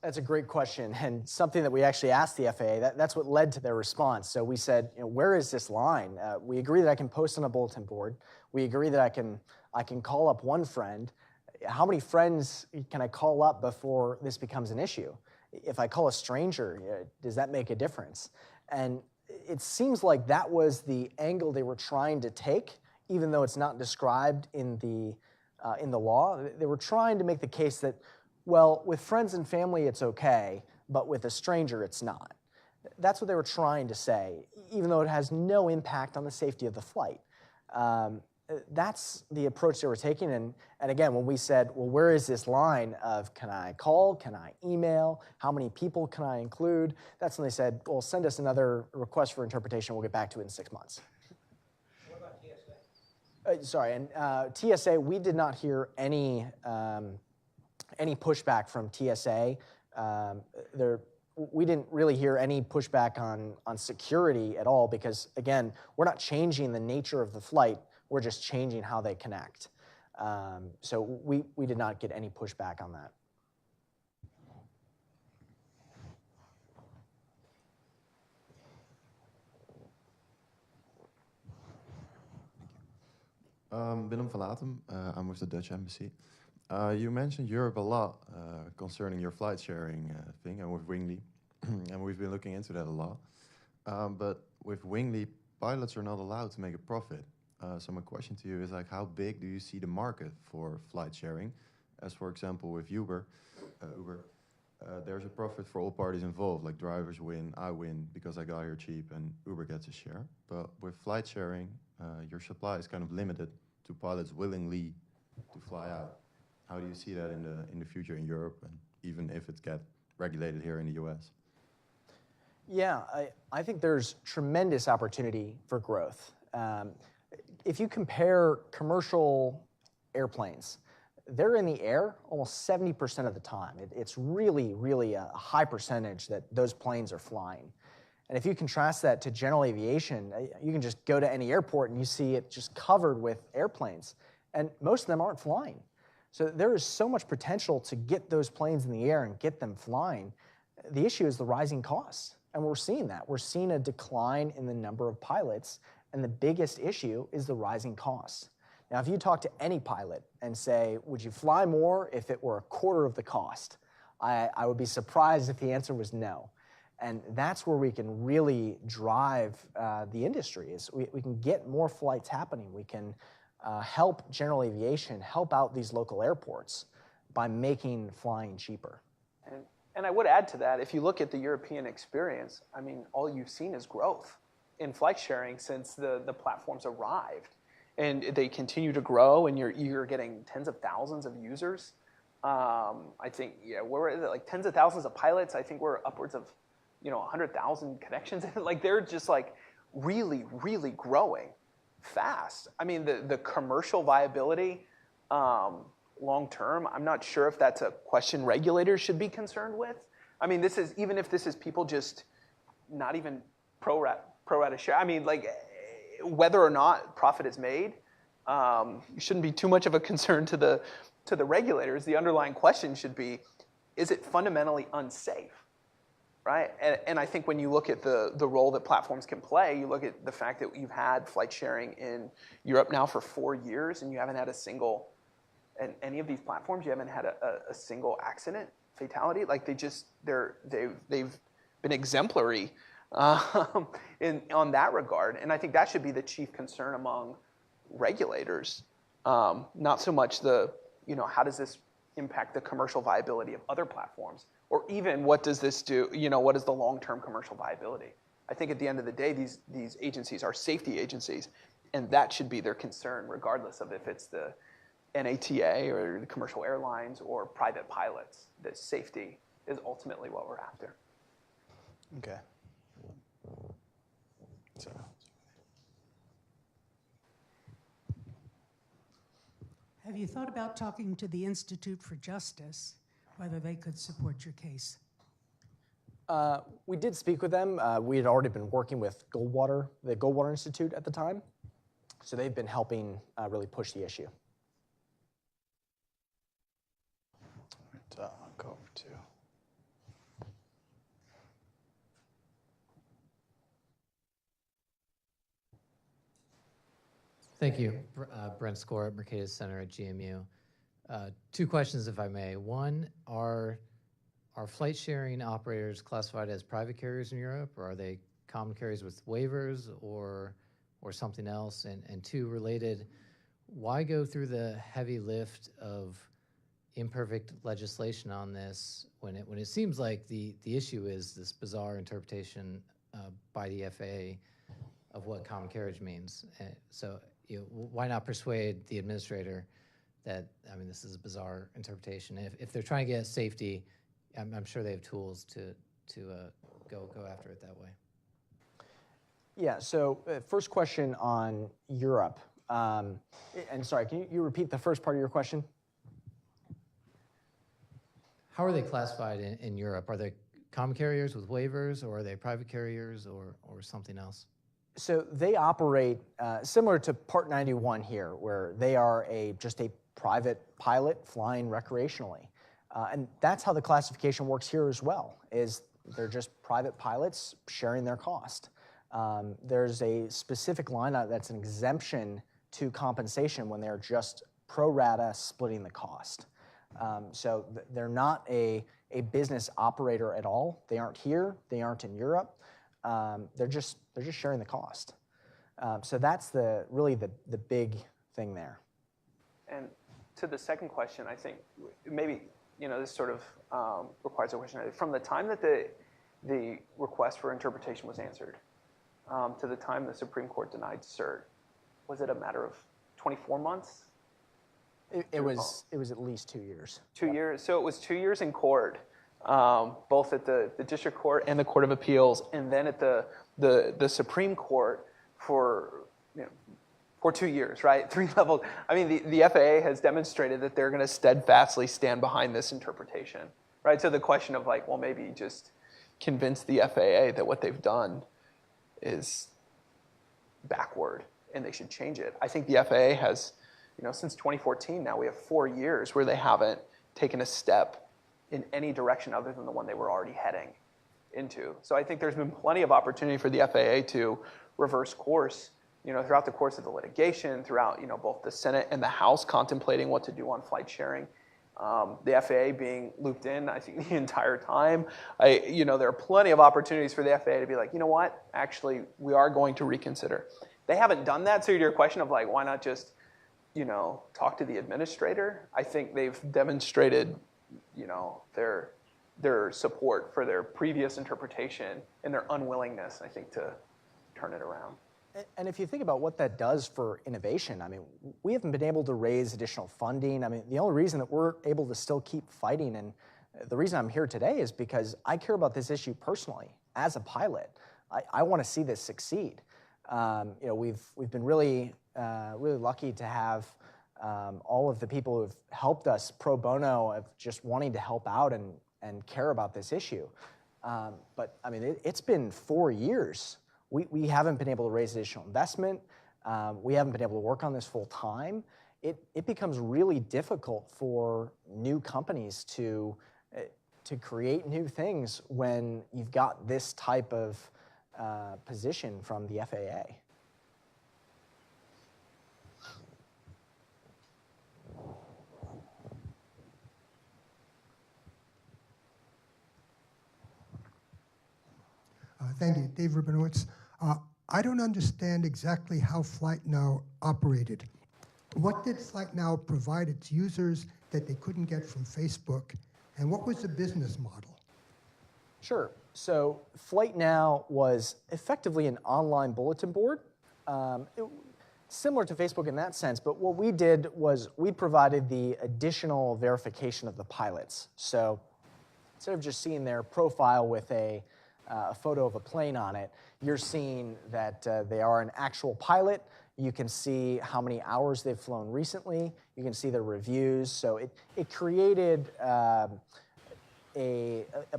That's a great question, and something that we actually asked the FAA. That's what led to their response. So we said, where is this line? We agree that I can post on a bulletin board. We agree that I can call up one friend. How many friends can I call up before this becomes an issue? If I call a stranger, does that make a difference? And it seems like that was the angle they were trying to take, even though it's not described in the law. They were trying to make the case that, well, with friends and family, it's okay, but with a stranger, it's not. That's what they were trying to say, even though it has no impact on the safety of the flight. That's the approach they were taking. And again, when we said, well, where is this line of can I call, can I email, how many people can I include? That's when they said, well, send us another request for interpretation. We'll get back to it in 6 months. What about TSA? Sorry, and TSA, we did not hear any pushback from TSA. We didn't really hear any pushback on security at all because, again, we're not changing the nature of the flight. We're just changing how they connect. So we did not get any pushback on that. Willem van Latem, I'm with the Dutch Embassy. You mentioned Europe a lot concerning your flight sharing thing and with Wingly, and we've been looking into that a lot. But with Wingly, pilots are not allowed to make a profit. So my question to you is like, how big do you see the market for flight sharing? As for example, with Uber, there's a profit for all parties involved, like drivers win, I win because I got here cheap and Uber gets a share. But with flight sharing, your supply is kind of limited to pilots willingly to fly out. How do you see that in the future in Europe, and even if it gets regulated here in the US? Yeah, I think there's tremendous opportunity for growth. If you compare commercial airplanes, they're in the air almost 70% of the time. It's really, really a high percentage that those planes are flying. And if you contrast that to general aviation, you can just go to any airport and you see it just covered with airplanes, and most of them aren't flying. So there is so much potential to get those planes in the air and get them flying. The issue is the rising costs, and we're seeing that. We're seeing a decline in the number of pilots, and the biggest issue is the rising costs. Now, if you talk to any pilot and say, would you fly more if it were a quarter of the cost? I would be surprised if the answer was no. And that's where we can really drive the industry, is we can get more flights happening. We can help general aviation, help out these local airports by making flying cheaper. And I would add to that, if you look at the European experience, I mean, all you've seen is growth in flight sharing since the platforms arrived. And they continue to grow, and you're getting tens of thousands of users. I think, we're like tens of thousands of pilots. I think we're upwards of 100,000 connections. Like they're just like really, really growing fast. I mean, the commercial viability long term, I'm not sure if that's a question regulators should be concerned with. I mean, even if this is people just not even pro rata share. I mean, like whether or not profit is made, shouldn't be too much of a concern to the regulators. The underlying question should be, is it fundamentally unsafe? Right, and I think when you look at the role that platforms can play, you look at the fact that you've had flight sharing in Europe now for 4 years, and you haven't had a single, and any of these platforms, you haven't had a single accident, fatality. Like they've been exemplary on that regard, and I think that should be the chief concern among regulators, not so much how does this impact the commercial viability of other platforms. Or even what does this do, what is the long-term commercial viability? I think at the end of the day, these agencies are safety agencies, and that should be their concern, regardless of if it's the NATA or the commercial airlines or private pilots. That safety is ultimately what we're after. Okay. Have you thought about talking to the Institute for Justice, whether they could support your case? We did speak with them. We had already been working with Goldwater, the Goldwater Institute at the time. So they've been helping really push the issue. I'll go over to Thank you. Brent Score at Mercatus Center at GMU. Two questions, if I may. One, are flight sharing operators classified as private carriers in Europe, or are they common carriers with waivers, or something else? And two, related, why go through the heavy lift of imperfect legislation on this when it seems like the issue is this bizarre interpretation by the FAA of what common carriage means? So why not persuade the administrator that, I mean, this is a bizarre interpretation? If they're trying to get safety, I'm sure they have tools to go after it that way. Yeah, so first question on Europe. And sorry, can you repeat the first part of your question? How are they classified in Europe? Are they common carriers with waivers, or are they private carriers, or something else? So they operate similar to Part 91 here, where they are just a private pilot flying recreationally. And that's how the classification works here as well, is they're just private pilots sharing their cost. There's a specific line that's an exemption to compensation when they're just pro rata splitting the cost. So they're not a business operator at all. They aren't here. They aren't in Europe. They're just sharing the cost. So that's really the big thing there. And to the second question, I think maybe this sort of requires a question. From the time that the request for interpretation was answered to the time the Supreme Court denied cert, was it a matter of 24 months? It was at least 2 years. 2 years. So it was 2 years in court, both at the district court and the Court of Appeals, and then at the Supreme Court for 2 years, right? 3 levels. I mean, the FAA has demonstrated that they're going to steadfastly stand behind this interpretation, right? So the question of well, maybe just convince the FAA that what they've done is backward and they should change it. I think the FAA has, since 2014 now, we have 4 years where they haven't taken a step in any direction other than the one they were already heading into. So I think there's been plenty of opportunity for the FAA to reverse course, throughout the course of the litigation, throughout, both the Senate and the House contemplating what to do on flight sharing. The FAA being looped in, I think, the entire time. There are plenty of opportunities for the FAA to be like, you know what, actually, we are going to reconsider. They haven't done that, so to your question of why not just, talk to the administrator? I think they've demonstrated, their support for their previous interpretation and their unwillingness, I think, to turn it around. And if you think about what that does for innovation, I mean, we haven't been able to raise additional funding. I mean, the only reason that we're able to still keep fighting, and the reason I'm here today, is because I care about this issue personally as a pilot. I want to see this succeed. We've been really lucky to have all of the people who've helped us pro bono of just wanting to help out and care about this issue. But I mean, it's been 4 years. We haven't been able to raise additional investment. We haven't been able to work on this full time. It becomes really difficult for new companies to create new things when you've got this type of position from the FAA. Thank you, Dave Rubinowitz. I don't understand exactly how FlightNow operated. What did FlightNow provide its users that they couldn't get from Facebook, and what was the business model? Sure. So FlightNow was effectively an online bulletin board, similar to Facebook in that sense, but what we did was we provided the additional verification of the pilots. So instead of just seeing their profile with a photo of a plane on it, you're seeing that they are an actual pilot. You can see how many hours they've flown recently. You can see their reviews. So it created a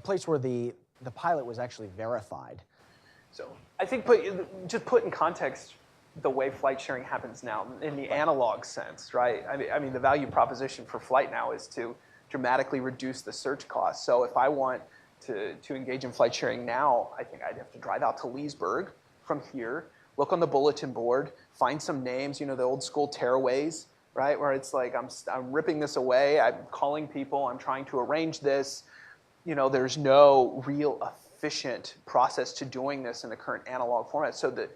place where the pilot was actually verified. So I think just put in context the way flight sharing happens now in the analog sense, right? I mean, the value proposition for FlightNow is to dramatically reduce the search costs. So if I want to engage in flight sharing now, I think I'd have to drive out to Leesburg from here, look on the bulletin board, find some names, the old school tearaways, right? Where it's like, I'm ripping this away, I'm calling people, I'm trying to arrange this. There's no real efficient process to doing this in the current analog format. So the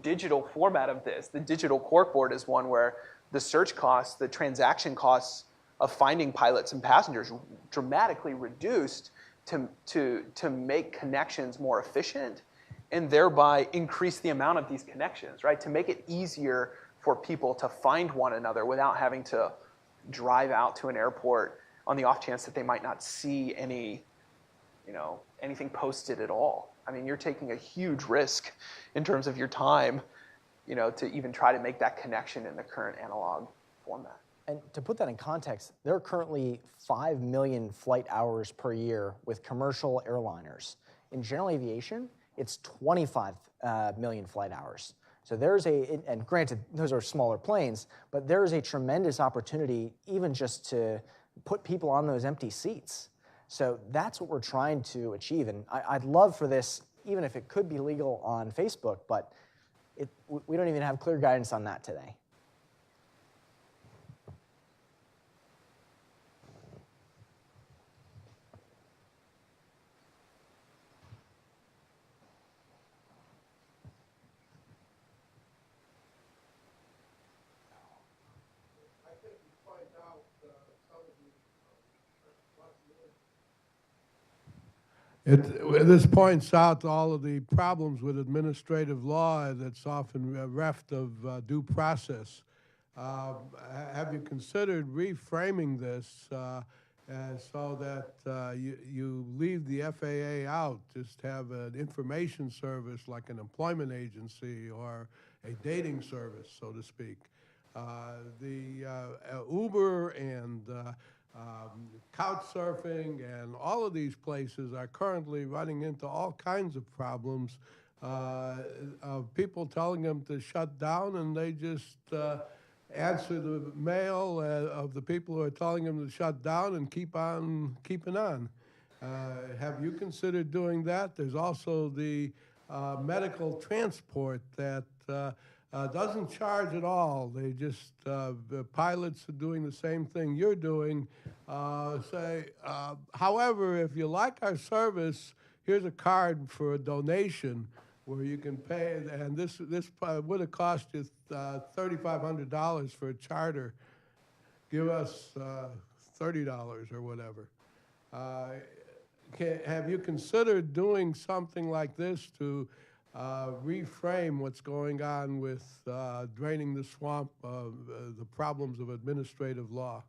digital format of this, the digital corkboard, is one where the search costs, the transaction costs of finding pilots and passengers dramatically reduced to make connections more efficient, and thereby increase the amount of these connections, right? To make it easier for people to find one another without having to drive out to an airport on the off chance that they might not see anything posted at all. I mean, you're taking a huge risk in terms of your time, to even try to make that connection in the current analog format. And to put that in context, there are currently 5 million flight hours per year with commercial airliners. In general aviation, it's 25 million flight hours. So and granted, those are smaller planes, but there is a tremendous opportunity even just to put people on those empty seats. So that's what we're trying to achieve. And I'd love for this, even if it could be legal on Facebook, but we don't even have clear guidance on that today. This points out all of the problems with administrative law that's often reft of due process. Have you considered reframing this so that you leave the FAA out, just have an information service like an employment agency or a dating service, so to speak? Uber and Couchsurfing and all of these places are currently running into all kinds of problems of people telling them to shut down, and they just answer the mail of the people who are telling them to shut down and keep on keeping on. Have you considered doing that? There's also the medical transport that doesn't charge at all. They just, the pilots are doing the same thing you're doing. However, if you like our service, here's a card for a donation where you can pay, and this would have cost you $3,500 for a charter. Give us $30 or whatever. Have you considered doing something like this to reframe what's going on with draining the swamp of the problems of administrative law?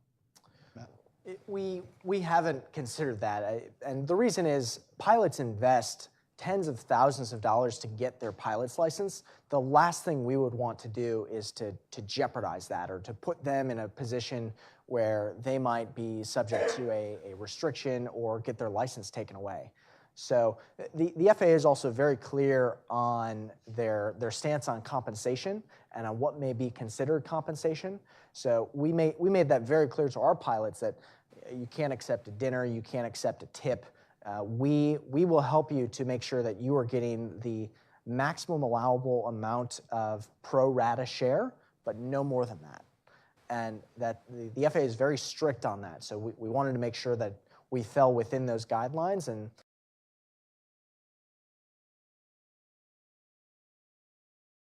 We haven't considered that, and the reason is pilots invest tens of thousands of dollars to get their pilot's license. The last thing we would want to do is to jeopardize that or to put them in a position where they might be subject to a restriction or get their license taken away. So the FAA is also very clear on their stance on compensation and on what may be considered compensation. So we made that very clear to our pilots that you can't accept a dinner, you can't accept a tip. We will help you to make sure that you are getting the maximum allowable amount of pro rata share, but no more than that. And that the FAA is very strict on that. So we wanted to make sure that we fell within those guidelines, and